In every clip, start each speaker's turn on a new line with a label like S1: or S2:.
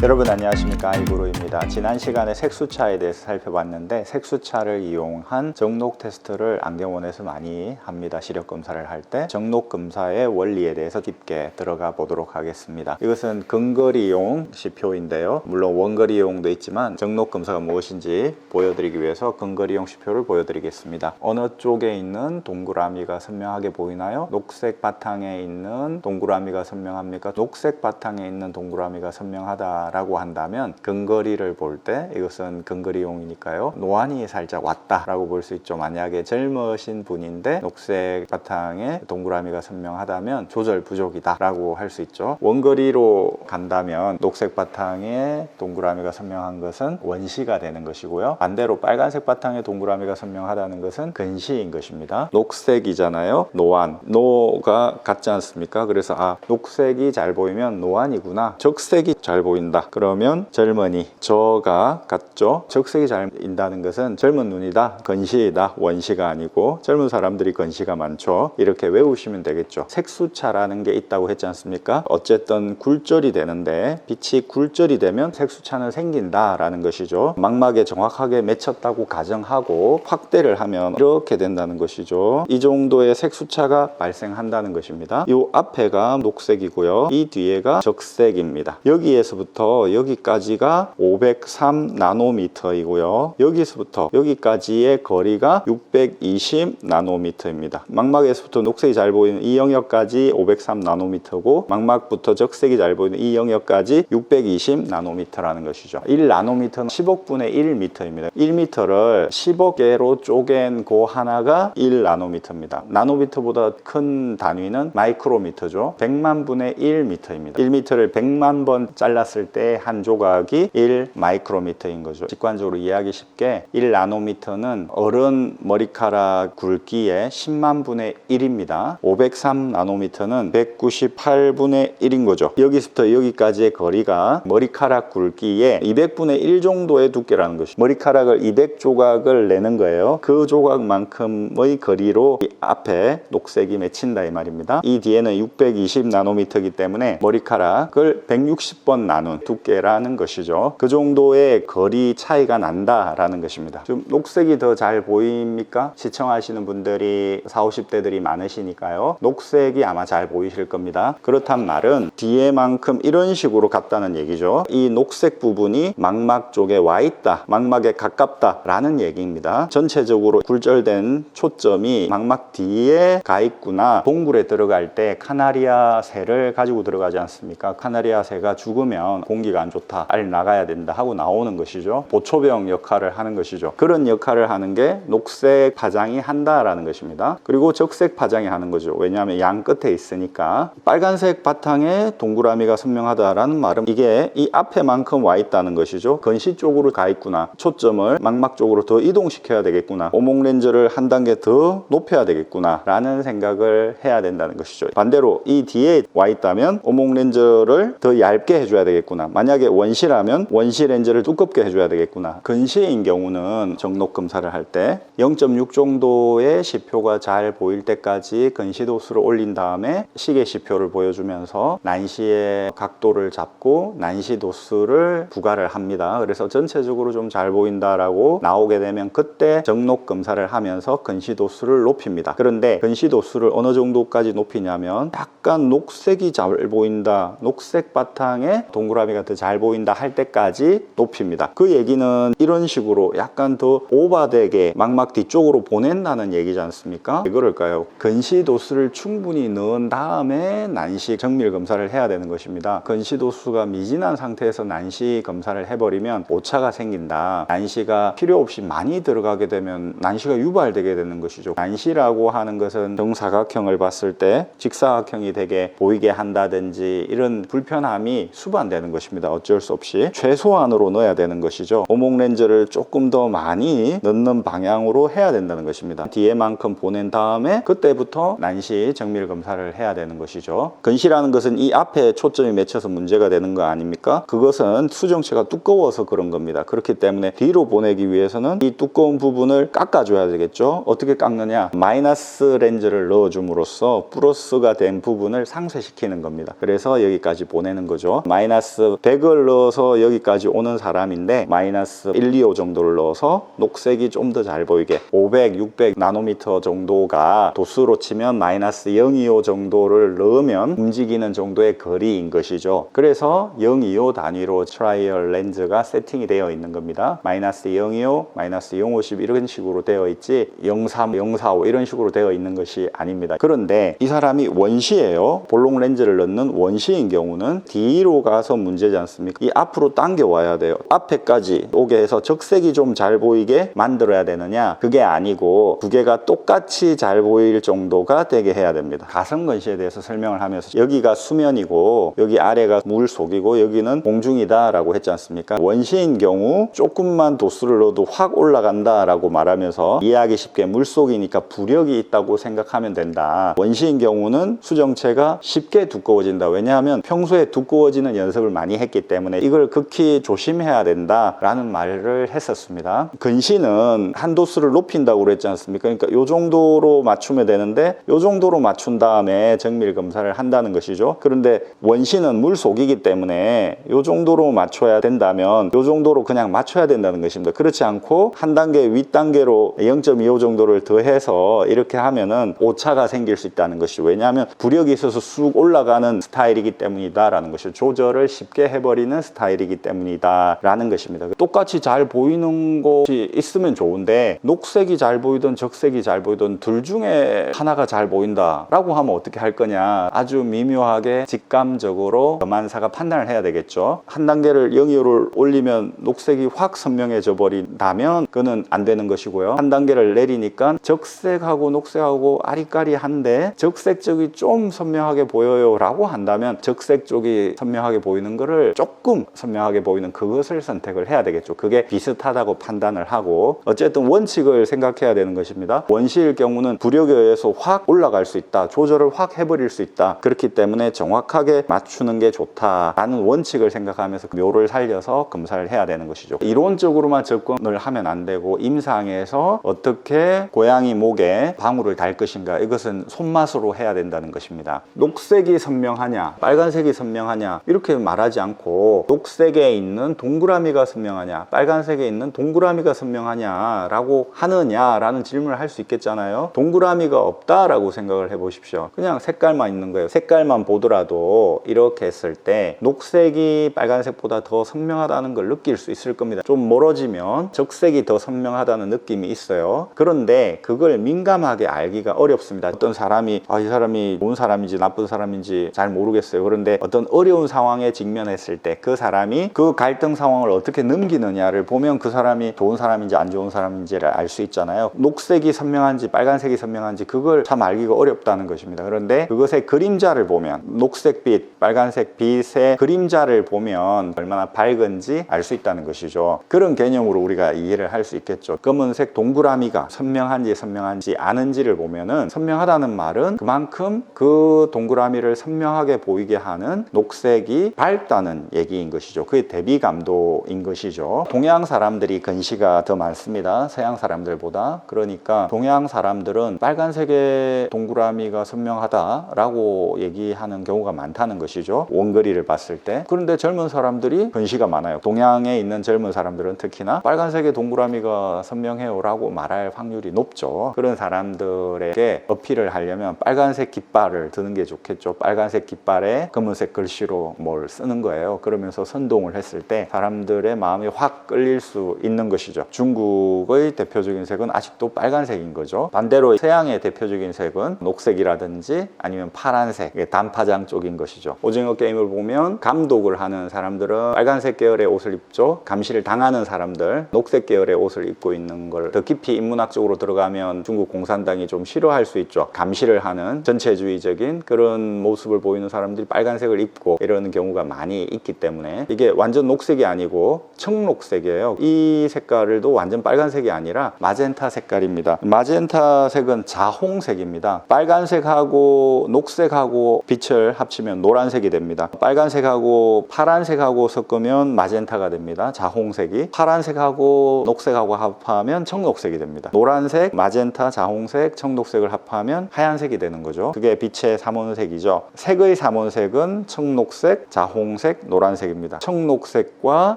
S1: 여러분 안녕하십니까, 아이구루입니다. 지난 시간에 색수차에 대해서 살펴봤는데 색수차를 이용한 정록 테스트를 안경원에서 많이 합니다. 시력 검사를 할 때 정록 검사의 원리에 대해서 깊게 들어가 보도록 하겠습니다. 이것은 근거리용 시표인데요, 물론 원거리용도 있지만 정록 검사가 무엇인지 보여드리기 위해서 근거리용 시표를 보여드리겠습니다. 어느 쪽에 있는 동그라미가 선명하게 보이나요? 녹색 바탕에 있는 동그라미가 선명합니까? 녹색 바탕에 있는 동그라미가 선명하다 라고 한다면 근거리를 볼 때 이것은 근거리용이니까요, 노안이 살짝 왔다 라고 볼 수 있죠. 만약에 젊으신 분인데 녹색 바탕에 동그라미가 선명하다면 조절 부족이다 라고 할 수 있죠. 원거리로 간다면 녹색 바탕에 동그라미가 선명한 것은 원시가 되는 것이고요, 반대로 빨간색 바탕에 동그라미가 선명하다는 것은 근시인 것입니다. 녹색이잖아요, 노안, 노가 같지 않습니까? 그래서 녹색이 잘 보이면 노안이구나, 적색이 잘 보인다 그러면 젊은이, 저가 같죠? 적색이 잘 보인다는 것은 젊은 눈이다, 근시이다, 원시가 아니고 젊은 사람들이 근시가 많죠. 이렇게 외우시면 되겠죠. 색수차라는 게 있다고 했지 않습니까? 어쨌든 굴절이 되는데 빛이 굴절이 되면 색수차는 생긴다 라는 것이죠. 망막에 정확하게 맺혔다고 가정하고 확대를 하면 이렇게 된다는 것이죠. 이 정도의 색수차가 발생한다는 것입니다. 이 앞에가 녹색이고요, 이 뒤에가 적색입니다. 여기에서부터 여기까지가 503 나노미터이고요, 여기서부터 여기까지의 거리가 620 나노미터입니다. 망막에서부터 녹색이 잘 보이는 이 영역까지 503 나노미터고 망막부터 적색이 잘 보이는 이 영역까지 620 나노미터라는 것이죠. 1 나노미터는 10억분의 1미터입니다. 1미터를 10억 개로 쪼갠 그 하나가 1 나노미터입니다. 나노미터보다 큰 단위는 마이크로미터죠. 100만 분의 1미터입니다. 1미터를 100만 번 잘랐을 때 한 조각이 1 마이크로미터인 거죠. 직관적으로 이해하기 쉽게 1 나노미터는 어른 머리카락 굵기의 10만 분의 1입니다. 503 나노미터는 198분의 1인 거죠. 여기서부터 여기까지의 거리가 머리카락 굵기의 200분의 1 정도의 두께라는 것이죠. 머리카락을 200조각을 내는 거예요. 그 조각만큼의 거리로 이 앞에 녹색이 맺힌다 이 말입니다. 이 뒤에는 620 나노미터이기 때문에 머리카락을 160번 나눈 두께라는 것이죠. 그 정도의 거리 차이가 난다라는 것입니다. 좀 녹색이 더 잘 보입니까? 시청하시는 분들이 40, 50대들이 많으시니까요, 녹색이 아마 잘 보이실 겁니다. 그렇단 말은 뒤에만큼 이런 식으로 갔다는 얘기죠. 이 녹색 부분이 망막 쪽에 와 있다, 망막에 가깝다 라는 얘기입니다. 전체적으로 굴절된 초점이 망막 뒤에 가 있구나. 동굴에 들어갈 때 카나리아 새를 가지고 들어가지 않습니까? 카나리아 새가 죽으면 공기가 안 좋다, 빨리 나가야 된다 하고 나오는 것이죠. 보초병 역할을 하는 것이죠. 그런 역할을 하는 게 녹색 파장이 한다라는 것입니다. 그리고 적색 파장이 하는 거죠. 왜냐하면 양 끝에 있으니까. 빨간색 바탕에 동그라미가 선명하다라는 말은 이게 이 앞에만큼 와 있다는 것이죠. 근시 쪽으로 가 있구나, 초점을 망막 쪽으로 더 이동시켜야 되겠구나, 오목 렌즈를 한 단계 더 높여야 되겠구나 라는 생각을 해야 된다는 것이죠. 반대로 이 뒤에 와 있다면 오목 렌즈를 더 얇게 해줘야 되겠구나, 만약에 원시라면 원시 렌즈를 두껍게 해줘야 되겠구나. 근시인 경우는 정록 검사를 할 때 0.6 정도의 시표가 잘 보일 때까지 근시 도수를 올린 다음에 시계 시표를 보여주면서 난시의 각도를 잡고 난시 도수를 부과를 합니다. 그래서 전체적으로 좀 잘 보인다라고 나오게 되면 그때 정록 검사를 하면서 근시 도수를 높입니다. 그런데 근시 도수를 어느 정도까지 높이냐면 약간 녹색이 잘 보인다, 녹색 바탕에 동그라미가 더 잘 보인다 할 때까지 높입니다. 그 얘기는 이런 식으로 약간 더 오버되게 망막 뒤쪽으로 보낸다는 얘기지 않습니까? 왜 그럴까요? 근시 도수를 충분히 넣은 다음에 난시 정밀 검사를 해야 되는 것입니다. 근시 도수가 미진한 상태에서 난시 검사를 해버리면 오차가 생긴다, 난시가 필요 없이 많이 들어가게 되면 난시가 유발되게 되는 것이죠. 난시라고 하는 것은 정사각형을 봤을 때 직사각형이 되게 보이게 한다든지 이런 불편함이 수반되는 것입니다. 어쩔 수 없이 최소한으로 넣어야 되는 것이죠. 오목 렌즈를 조금 더 많이 넣는 방향으로 해야 된다는 것입니다. 뒤에만큼 보낸 다음에 그때부터 난시 정밀 검사를 해야 되는 것이죠. 근시라는 것은 이 앞에 초점이 맺혀서 문제가 되는 거 아닙니까? 그것은 수정체가 두꺼워서 그런 겁니다. 그렇기 때문에 뒤로 보내기 위해서는 이 두꺼운 부분을 깎아줘야 되겠죠. 어떻게 깎느냐? 마이너스 렌즈를 넣어줌으로써 플러스가 된 부분을 상쇄시키는 겁니다. 그래서 여기까지 보내는 거죠. 마이너스 마이너스 100을 넣어서 여기까지 오는 사람인데 마이너스 1, 2호 정도를 넣어서 녹색이 좀 더 잘 보이게 500, 600 나노미터 정도가 도수로 치면 마이너스 025 정도를 넣으면 움직이는 정도의 거리인 것이죠. 그래서 025 단위로 트라이얼 렌즈가 세팅이 되어 있는 겁니다. 마이너스 025, 마이너스 050 이런 식으로 되어 있지 03, 045 이런 식으로 되어 있는 것이 아닙니다. 그런데 이 사람이 원시예요. 볼록 렌즈를 넣는 원시인 경우는 뒤로 가서 문제지 않습니까? 이 앞으로 당겨 와야 돼요. 앞에까지 오게 해서 적색이 좀 잘 보이게 만들어야 되느냐? 그게 아니고 두 개가 똑같이 잘 보일 정도가 되게 해야 됩니다. 가성건시에 대해서 설명을 하면서 여기가 수면이고 여기 아래가 물속이고 여기는 공중이다 라고 했지 않습니까? 원시인 경우 조금만 도수를 넣어도 확 올라간다 라고 말하면서 이해하기 쉽게 물속이니까 부력이 있다고 생각하면 된다. 원시인 경우는 수정체가 쉽게 두꺼워진다. 왜냐하면 평소에 두꺼워지는 연습을 많이 했기 때문에 이걸 극히 조심해야 된다 라는 말을 했었습니다. 근시는 한 도수를 높인다고 그랬지 않습니까? 그러니까 이 정도로 맞추면 되는데 이 정도로 맞춘 다음에 정밀 검사를 한다는 것이죠. 그런데 원시는 물속이기 때문에 이 정도로 맞춰야 된다면 이 정도로 그냥 맞춰야 된다는 것입니다. 그렇지 않고 한 단계 윗단계로 0.25 정도를 더해서 이렇게 하면은 오차가 생길 수 있다는 것이죠. 왜냐하면 부력이 있어서 쑥 올라가는 스타일이기 때문이다 라는 것이죠. 조절을 쉽게 해버리는 스타일이기 때문이다 라는 것입니다. 똑같이 잘 보이는 곳이 있으면 좋은데 녹색이 잘 보이든 적색이 잘 보이든 둘 중에 하나가 잘 보인다 라고 하면 어떻게 할 거냐. 아주 미묘하게 직감적으로 검안사가 판단을 해야 되겠죠. 한 단계를 0.25를 올리면 녹색이 확 선명해져 버린다면 그거는 안 되는 것이고요. 한 단계를 내리니까 적색하고 녹색하고 아리까리한데 적색 쪽이 좀 선명하게 보여요 라고 한다면 적색 쪽이 선명하게 보이는 거를 조금 선명하게 보이는 그것을 선택을 해야 되겠죠. 그게 비슷하다고 판단을 하고 어쨌든 원칙을 생각해야 되는 것입니다. 원시일 경우는 부력에 의해서 확 올라갈 수 있다. 조절을 확 해버릴 수 있다. 그렇기 때문에 정확하게 맞추는 게 좋다라는 원칙을 생각하면서 묘를 살려서 검사를 해야 되는 것이죠. 이론적으로만 접근을 하면 안 되고 임상에서 어떻게 고양이 목에 방울을 달 것인가 이것은 손맛으로 해야 된다는 것입니다. 녹색이 선명하냐 빨간색이 선명하냐 이렇게 말하지 않고 녹색에 있는 동그라미가 선명하냐 빨간색에 있는 동그라미가 선명하냐 라고 하느냐라는 질문을 할 수 있겠잖아요. 동그라미가 없다라고 생각을 해보십시오. 그냥 색깔만 있는 거예요. 색깔만 보더라도 이렇게 했을 때 녹색이 빨간색보다 더 선명하다는 걸 느낄 수 있을 겁니다. 좀 멀어지면 적색이 더 선명하다는 느낌이 있어요. 그런데 그걸 민감하게 알기가 어렵습니다. 어떤 사람이 이 사람이 좋은 사람인지 나쁜 사람인지 잘 모르겠어요. 그런데 어떤 어려운 상황에 직면했을 때 그 사람이 그 갈등 상황을 어떻게 넘기느냐를 보면 그 사람이 좋은 사람인지 안 좋은 사람인지를 알 수 있잖아요. 녹색이 선명한지 빨간색이 선명한지 그걸 참 알기가 어렵다는 것입니다. 그런데 그것의 그림자를 보면 녹색빛, 빨간색 빛의 그림자를 보면 얼마나 밝은지 알 수 있다는 것이죠. 그런 개념으로 우리가 이해를 할 수 있겠죠. 검은색 동그라미가 선명한지 않은지를 보면은 선명하다는 말은 그만큼 그 동그라미를 선명하게 보이게 하는 녹색이 밝다는 얘기인 것이죠. 그게 대비감도인 것이죠. 동양 사람들이 근시가 더 많습니다. 서양 사람들보다. 그러니까 동양 사람들은 빨간색의 동그라미가 선명하다라고 얘기하는 경우가 많다는 것이죠. 원거리를 봤을 때. 그런데 젊은 사람들이 근시가 많아요. 동양에 있는 젊은 사람들은 특히나 빨간색의 동그라미가 선명해요 라고 말할 확률이 높죠. 그런 사람들에게 어필을 하려면 빨간색 깃발을 드는 게 좋겠죠. 빨간색 깃발에 검은색 글씨로 뭘 쓰는 거예요. 그러면서 선동을 했을 때 사람들의 마음이 확 끌릴 수 있는 것이죠. 중국의 대표적인 색은 아직도 빨간색인 거죠. 반대로 서양의 대표적인 색은 녹색이라든지 아니면 파란색, 단파장 쪽인 것이죠. 오징어 게임을 보면 감독을 하는 사람들은 빨간색 계열의 옷을 입죠. 감시를 당하는 사람들 녹색 계열의 옷을 입고 있는 걸 더 깊이 인문학적으로 들어가면 중국 공산당이 좀 싫어할 수 있죠. 감시를 하는 전체주의적인 그런 모습을 보이는 사람들이 빨간색을 입고 이러는 경우가 많이 있기 때문에 이게 완전 녹색이 아니고 청록색이에요. 이 색깔도 완전 빨간색이 아니라 마젠타 색깔입니다. 마젠타 색은 자홍색입니다. 빨간색하고 녹색하고 빛을 합치면 노란색이 됩니다. 빨간색하고 파란색하고 섞으면 마젠타가 됩니다. 자홍색이. 파란색하고 녹색하고 합하면 청록색이 됩니다. 노란색, 마젠타, 자홍색, 청록색을 합하면 하얀색이 되는 거죠. 그게 빛의 삼원색이죠. 색의 삼원색은 청록색, 자홍색, 자홍색, 노란색입니다. 청록색과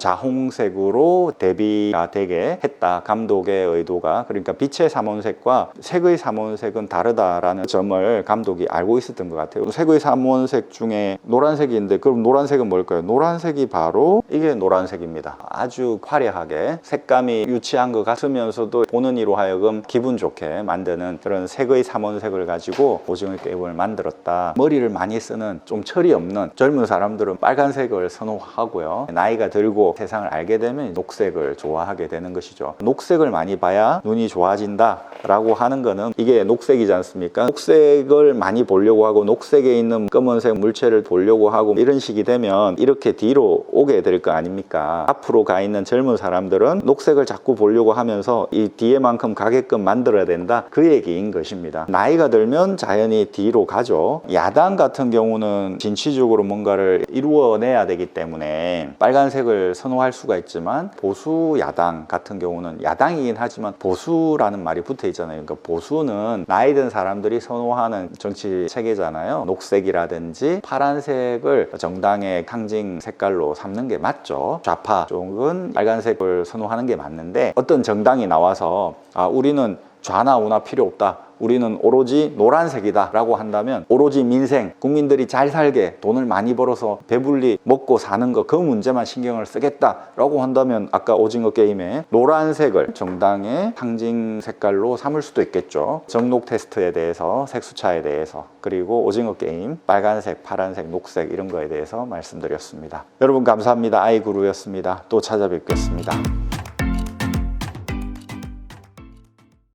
S1: 자홍색으로 대비가 되게 했다. 감독의 의도가. 그러니까 빛의 삼원색과 색의 삼원색은 다르다라는 점을 감독이 알고 있었던 것 같아요. 색의 삼원색 중에 노란색인데 그럼 노란색은 뭘까요? 노란색이 바로 이게 노란색입니다. 아주 화려하게 색감이 유치한 것 같으면서도 보는 이로 하여금 기분 좋게 만드는 그런 색의 삼원색을 가지고 오징어 게임을 만들었다. 머리를 많이 쓰는 좀 철이 없는 젊은 사람들은 빨간색을 선호하고요. 나이가 들고 세상을 알게 되면 녹색을 좋아하게 되는 것이죠. 녹색을 많이 봐야 눈이 좋아진다 라고 하는 거는 이게 녹색이지 않습니까? 녹색을 많이 보려고 하고 녹색에 있는 검은색 물체를 보려고 하고 이런 식이 되면 이렇게 뒤로 오게 될 거 아닙니까? 앞으로 가 있는 젊은 사람들은 녹색을 자꾸 보려고 하면서 이 뒤에만큼 가게끔 만들어야 된다, 그 얘기인 것입니다. 나이가 들면 자연히 뒤로 가죠. 야당 같은 경우는 진취적으로 뭔가를 이루어내야 되기 때문에 빨간색을 선호할 수가 있지만 보수 야당 같은 경우는 야당이긴 하지만 보수라는 말이 붙어 있잖아요. 그러니까 보수는 나이 든 사람들이 선호하는 정치 체계잖아요. 녹색이라든지 파란색을 정당의 상징 색깔로 삼는 게 맞죠. 좌파 쪽은 빨간색을 선호하는 게 맞는데 어떤 정당이 나와서 우리는 좌나 우나 필요 없다, 우리는 오로지 노란색이다 라고 한다면 오로지 민생, 국민들이 잘 살게 돈을 많이 벌어서 배불리 먹고 사는 거, 그 문제만 신경을 쓰겠다 라고 한다면 아까 오징어 게임에 노란색을 정당의 상징 색깔로 삼을 수도 있겠죠. 정록 테스트에 대해서, 색수차에 대해서, 그리고 오징어 게임 빨간색, 파란색, 녹색 이런 거에 대해서 말씀드렸습니다. 여러분 감사합니다. 아이구루였습니다. 또 찾아뵙겠습니다.